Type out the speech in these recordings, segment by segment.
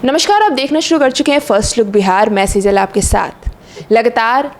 नमस्कार, आप देखना शुरू कर चुके हैं फर्स्ट लुक बिहार। मैं सेजल आपके साथ। लगातार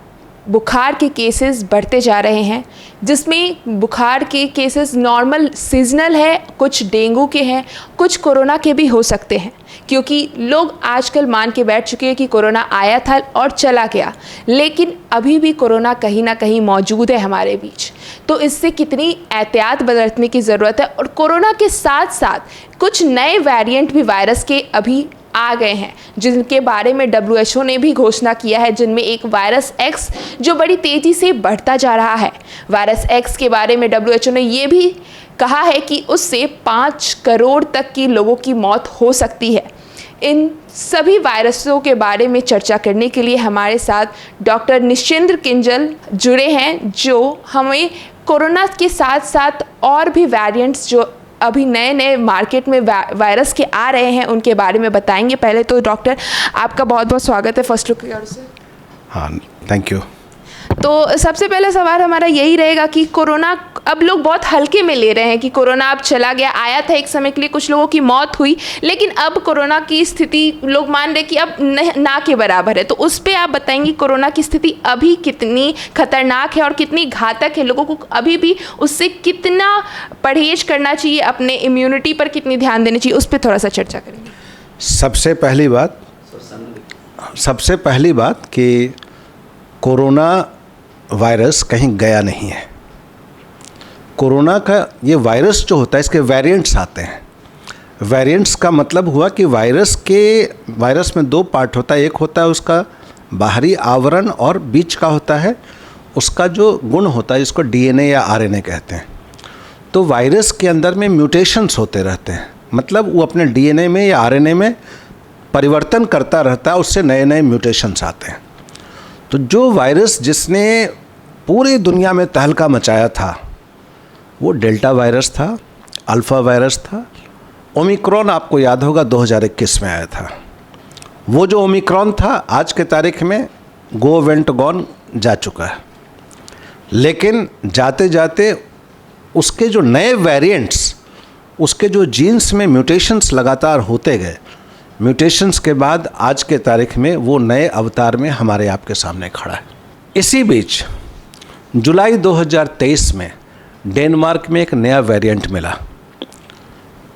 बुखार के केसेस बढ़ते जा रहे हैं, जिसमें बुखार के केसेस नॉर्मल सीजनल है, कुछ डेंगू के हैं, कुछ कोरोना के भी हो सकते हैं, क्योंकि लोग आजकल मान के बैठ चुके हैं कि कोरोना आया था और चला गया, लेकिन अभी भी कोरोना कहीं ना कहीं मौजूद है हमारे बीच। तो इससे कितनी एहतियात बरतने की ज़रूरत है। और कोरोना के साथ साथ कुछ नए वेरिएंट भी वायरस के अभी आ गए हैं, जिनके बारे में WHO ने भी घोषणा किया है, जिनमें एक वायरस X जो बड़ी तेज़ी से बढ़ता जा रहा है। वायरस X के बारे में WHO ने ये भी कहा है कि उससे 5 करोड़ तक की लोगों की मौत हो सकती है। इन सभी वायरसों के बारे में चर्चा करने के लिए हमारे साथ डॉक्टर निश्चिंद्र किंजल जुड़े हैं, जो हमें कोरोना के साथ साथ और भी वेरिएंट्स जो अभी नए नए मार्केट में वायरस के आ रहे हैं उनके बारे में बताएंगे। पहले तो डॉक्टर, आपका बहुत बहुत स्वागत है फर्स्ट लुक की ओर से। हाँ, थैंक यू। तो सबसे पहले सवाल हमारा यही रहेगा कि कोरोना अब लोग बहुत हल्के में ले रहे हैं कि कोरोना अब चला गया, आया था एक समय के लिए, कुछ लोगों की मौत हुई, लेकिन अब कोरोना की स्थिति लोग मान रहे कि अब ना के बराबर है। तो उस पर आप बताएंगे कोरोना की स्थिति अभी कितनी खतरनाक है और कितनी घातक है, लोगों को अभी भी उससे कितना परहेज करना चाहिए, अपने इम्यूनिटी पर कितनी ध्यान देनी चाहिए, उस पर थोड़ा सा चर्चा करेंगे। सबसे पहली बात कि कोरोना वायरस कहीं गया नहीं है। कोरोना का ये वायरस जो होता है, इसके वेरिएंट्स आते हैं। वेरिएंट्स का मतलब हुआ कि वायरस में 2 पार्ट होता है। एक होता है उसका बाहरी आवरण और बीच का होता है उसका जो गुण होता है, जिसको DNA या RNA कहते हैं। तो वायरस के अंदर में म्यूटेशंस होते रहते हैं, मतलब वो अपने DNA में या RNA में परिवर्तन करता रहता है, उससे नए नए म्यूटेशंस आते हैं। तो जो वायरस जिसने पूरी दुनिया में तहलका मचाया था वो डेल्टा वायरस था, अल्फ़ा वायरस था। ओमिक्रॉन आपको याद होगा 2021 में आया था। वो जो ओमिक्रॉन था आज के तारीख में गो वेंट गॉन जा चुका है, लेकिन जाते जाते उसके जो नए वेरिएंट्स, उसके जो जीन्स में म्यूटेशंस लगातार होते गए। म्यूटेशंस के बाद आज के तारीख में वो नए अवतार में हमारे आपके सामने खड़ा है। इसी बीच जुलाई 2023 में डेनमार्क में एक नया वेरिएंट मिला,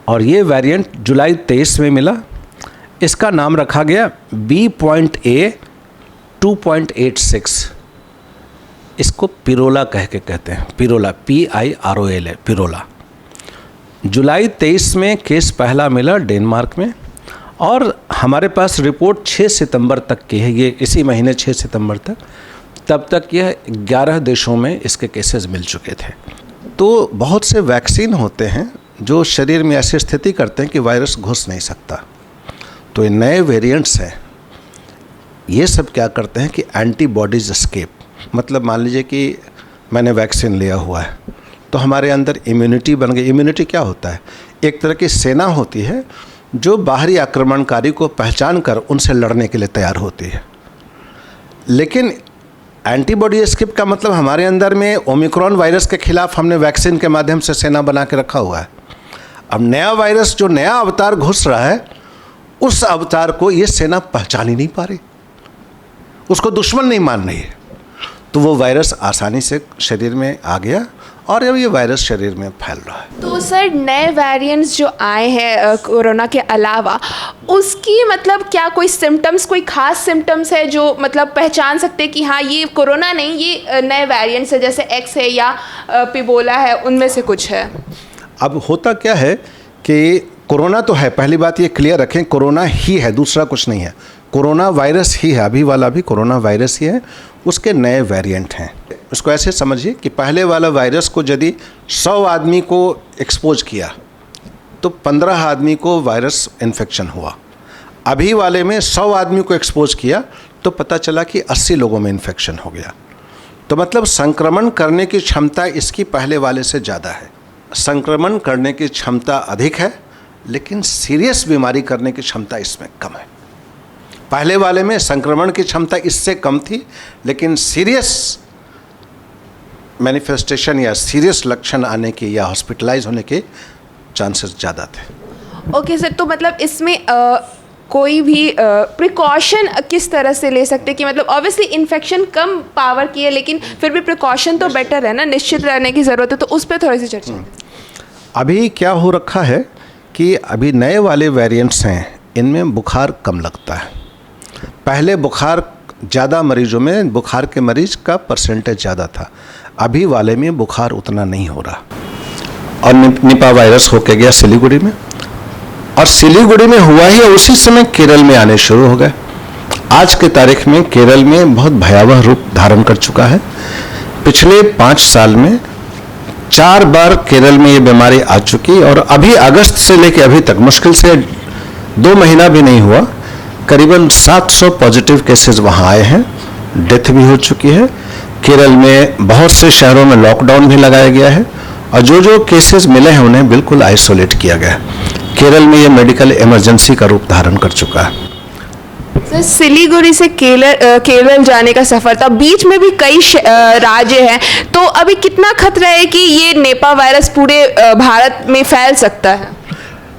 और ये वेरिएंट जुलाई 23 में मिला। इसका नाम रखा गया B.A.2.86। इसको पिरोला कहते हैं। पिरोला, PIROLA, पिरोला। जुलाई 23 में केस पहला मिला डेनमार्क में, और हमारे पास रिपोर्ट 6 सितंबर तक की है, ये इसी महीने 6 सितंबर तक। तब तक यह 11 देशों में इसके केसेस मिल चुके थे। तो बहुत से वैक्सीन होते हैं जो शरीर में ऐसी स्थिति करते हैं कि वायरस घुस नहीं सकता। तो ये नए वेरिएंट्स हैं, ये सब क्या करते हैं कि एंटीबॉडीज एस्केप, मतलब मान लीजिए कि मैंने वैक्सीन लिया हुआ है तो हमारे अंदर इम्यूनिटी बन गई। इम्यूनिटी क्या होता है? एक तरह की सेना होती है जो बाहरी आक्रमणकारी को पहचान कर उनसे लड़ने के लिए तैयार होती है। लेकिन एंटीबॉडी एस्केप का मतलब हमारे अंदर में ओमिक्रॉन वायरस के खिलाफ हमने वैक्सीन के माध्यम से सेना बना के रखा हुआ है। अब नया वायरस, जो नया अवतार घुस रहा है, उस अवतार को ये सेना पहचान ही नहीं पा रही, उसको दुश्मन नहीं मान रही है। तो वो वायरस आसानी से शरीर में आ गया और अब ये वायरस शरीर में फैल रहा है। तो सर, नए वेरिएंट्स जो आए हैं कोरोना के अलावा, उसकी मतलब क्या कोई सिम्टम्स, कोई खास सिम्टम्स है जो मतलब पहचान सकते हैं कि हाँ ये कोरोना नहीं, ये नए वेरिएंट्स है, जैसे X है या पिबोला है, उनमें से कुछ है? अब होता क्या है कि कोरोना तो है, पहली बात ये क्लियर रखें, कोरोना ही है, दूसरा कुछ नहीं है। कोरोना वायरस ही है, अभी वाला भी कोरोना वायरस ही है, उसके नए वेरिएंट हैं। उसको ऐसे समझिए कि पहले वाला वायरस को यदि 100 आदमी को एक्सपोज किया तो 15 आदमी को वायरस इन्फेक्शन हुआ। अभी वाले में 100 आदमी को एक्सपोज किया तो पता चला कि 80 लोगों में इन्फेक्शन हो गया। तो मतलब संक्रमण करने की क्षमता इसकी पहले वाले से ज़्यादा है। संक्रमण करने की क्षमता अधिक है, लेकिन सीरियस बीमारी करने की क्षमता इसमें कम है। पहले वाले में संक्रमण की क्षमता इससे कम थी, लेकिन सीरियस मैनिफेस्टेशन या सीरियस लक्षण आने के या हॉस्पिटलाइज होने के चांसेस ज़्यादा थे। ओके सर, तो मतलब इसमें कोई भी प्रिकॉशन किस तरह से ले सकते हैं कि मतलब ऑब्वियसली इन्फेक्शन कम पावर की है, लेकिन फिर भी प्रिकॉशन तो बेटर है ना, निश्चित रहने की ज़रूरत है, तो उस पर थोड़ी सी चर्चा। अभी क्या हो रखा है कि अभी नए वाले वेरिएंट्स हैं, इनमें बुखार कम लगता है। पहले बुखार ज़्यादा मरीजों में बुखार के मरीज का परसेंटेज ज़्यादा था, अभी वाले में बुखार उतना नहीं हो रहा। और निपा वायरस होके गया सिलीगुड़ी में, और सिलीगुड़ी में हुआ ही उसी समय केरल में आने शुरू हो गए। आज के तारीख में केरल में बहुत भयावह रूप धारण कर चुका है। पिछले 5 साल में 4 बार केरल में ये बीमारी आ चुकी, और अभी अगस्त से लेकर अभी तक मुश्किल से 2 महीना भी नहीं हुआ, करीबन 700 पॉजिटिव केसेस वहाँ आए हैं, डेथ भी हो चुकी है। केरल में बहुत से शहरों में लॉकडाउन भी लगाया गया है, और जो केसेस मिले हैं उन्हें बिल्कुल आइसोलेट किया गया है। केरल में ये मेडिकल इमरजेंसी का रूप धारण कर चुका है। सर, सिलीगुड़ी से केरल जाने का सफ़र था, बीच में भी कई राज्य हैं, तो अभी कितना खतरा है कि ये निपा वायरस पूरे भारत में फैल सकता है?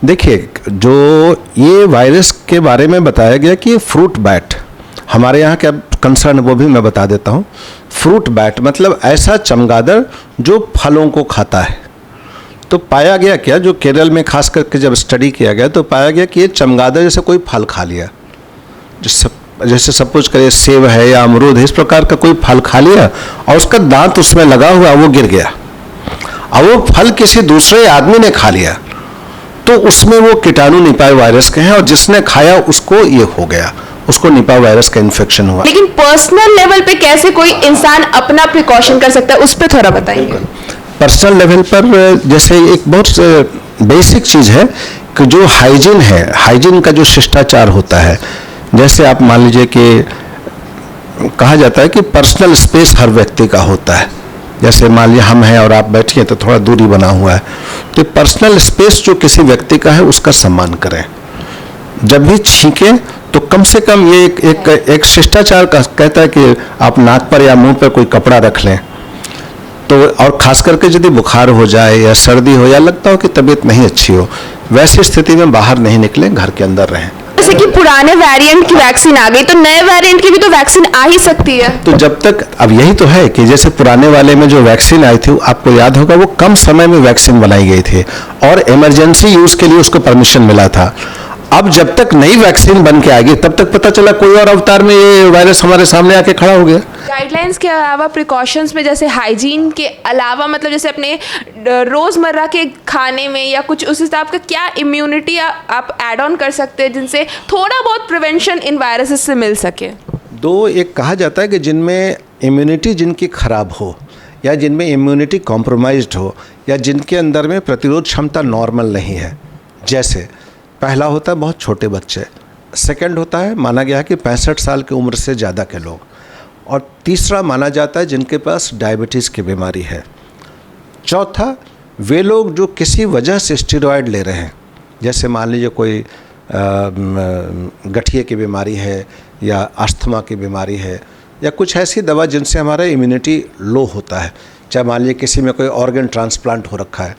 देखिए, जो ये वायरस के बारे में बताया गया कि फ्रूट बैट, हमारे यहाँ क्या कंसर्न वो भी मैं बता देता हूँ। फ्रूट बैट मतलब ऐसा चमगादड़ जो फलों को खाता है। तो पाया गया क्या, जो केरल में खास करके जब स्टडी किया गया तो पाया गया कि ये चमगादड़ जैसे कोई फल खा लिया, जैसे सपोज करिए सेब है या अमरूद है, इस प्रकार का कोई फल खा लिया और उसका दांत उसमें लगा हुआ वो गिर गया, और वो फल किसी दूसरे आदमी ने खा लिया, तो उसमें वो कीटाणु निपा वायरस के हैं, और जिसने खाया उसको ये हो गया, उसको निपा वायरस का इन्फेक्शन हुआ। लेकिन पर्सनल लेवल पे कैसे कोई इंसान अपना प्रिकॉशन कर सकता है, उस पर थोड़ा बताइए। पर्सनल लेवल पर जैसे एक बहुत बेसिक चीज़ है कि जो हाइजीन है, हाइजीन का जो शिष्टाचार होता है, जैसे आप मान लीजिए कि कहा जाता है कि पर्सनल स्पेस हर व्यक्ति का होता है। जैसे मान लीजिए हम हैं और आप बैठिए तो थोड़ा दूरी बना हुआ है, तो पर्सनल स्पेस जो किसी व्यक्ति का है उसका सम्मान करें। जब भी छींकें तो कम से कम ये एक शिष्टाचार का कहता है कि आप नाक पर या मुंह पर कोई कपड़ा रख लें। तो और खास करके यदि बुखार हो जाए या सर्दी हो या लगता हो कि तबीयत नहीं अच्छी हो, वैसी स्थिति में बाहर नहीं निकलें, घर के अंदर रहें। जैसे कि पुराने वेरिएंट की वैक्सीन आ गई, तो नए वेरिएंट की भी तो वैक्सीन आ ही सकती है। तो जब तक, अब यही तो है कि जैसे पुराने वाले में जो वैक्सीन आई थी, आपको याद होगा वो कम समय में वैक्सीन बनाई गई थी और इमरजेंसी यूज के लिए उसको परमिशन मिला था। अब जब तक नई वैक्सीन बन के आएगी तब तक पता चला कोई और अवतार में ये वायरस हमारे सामने आके खड़ा हो गया। गाइडलाइंस के अलावा प्रिकॉशंस में जैसे हाइजीन के अलावा मतलब जैसे अपने रोज़मर्रा के खाने में या कुछ उस हिसाब का क्या इम्यूनिटी आप ऐड ऑन कर सकते हैं जिनसे थोड़ा बहुत प्रिवेंशन इन वायरसेस से मिल सके? एक कहा जाता है कि जिनमें इम्यूनिटी जिनकी खराब हो या जिनमें इम्यूनिटी कॉम्प्रोमाइज्ड हो या जिनके अंदर में प्रतिरोध क्षमता नॉर्मल नहीं है, जैसे पहला होता है बहुत छोटे बच्चे, सेकंड होता है माना गया है कि 65 साल की उम्र से ज़्यादा के लोग, और तीसरा माना जाता है जिनके पास डायबिटीज़ की बीमारी है, चौथा वे लोग जो किसी वजह से स्टेरॉयड ले रहे हैं, जैसे मान लीजिए कोई गठिए की बीमारी है या अस्थमा की बीमारी है या कुछ ऐसी दवा जिनसे हमारा इम्यूनिटी लो होता है, चाहे मान लीजिए किसी में कोई ऑर्गन ट्रांसप्लांट हो रखा है,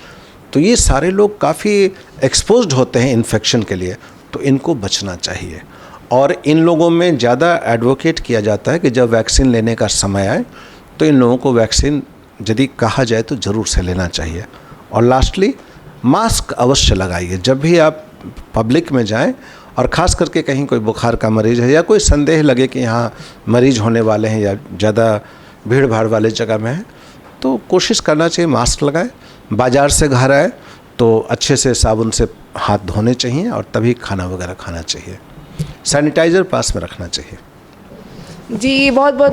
तो ये सारे लोग काफ़ी एक्सपोज्ड होते हैं इन्फेक्शन के लिए, तो इनको बचना चाहिए। और इन लोगों में ज़्यादा एडवोकेट किया जाता है कि जब वैक्सीन लेने का समय आए तो इन लोगों को वैक्सीन यदि कहा जाए तो ज़रूर से लेना चाहिए। और लास्टली मास्क अवश्य लगाइए जब भी आप पब्लिक में जाएं, और ख़ास करके कहीं कोई बुखार का मरीज़ है या कोई संदेह लगे कि यहाँ मरीज़ होने वाले हैं या ज़्यादा भीड़ भाड़ वाले जगह में है, तो कोशिश करना चाहिए मास्क लगाएं। बाज़ार से घर आए तो अच्छे से साबुन से हाथ धोने चाहिए और तभी खाना वगैरह खाना चाहिए, सैनिटाइज़र पास में रखना चाहिए। जी बहुत बहुत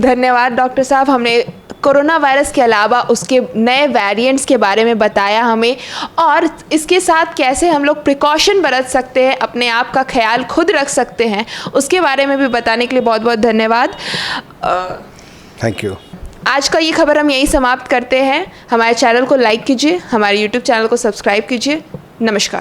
धन्यवाद डॉक्टर साहब, हमने कोरोना वायरस के अलावा उसके नए वेरिएंट्स के बारे में बताया हमें, और इसके साथ कैसे हम लोग प्रिकॉशन बरत सकते हैं, अपने आप का ख्याल खुद रख सकते हैं, उसके बारे में भी बताने के लिए बहुत बहुत धन्यवाद। Thank you. आज का ये खबर हम यहीं समाप्त करते हैं। हमारे चैनल को लाइक कीजिए, हमारे YouTube चैनल को सब्सक्राइब कीजिए। नमस्कार।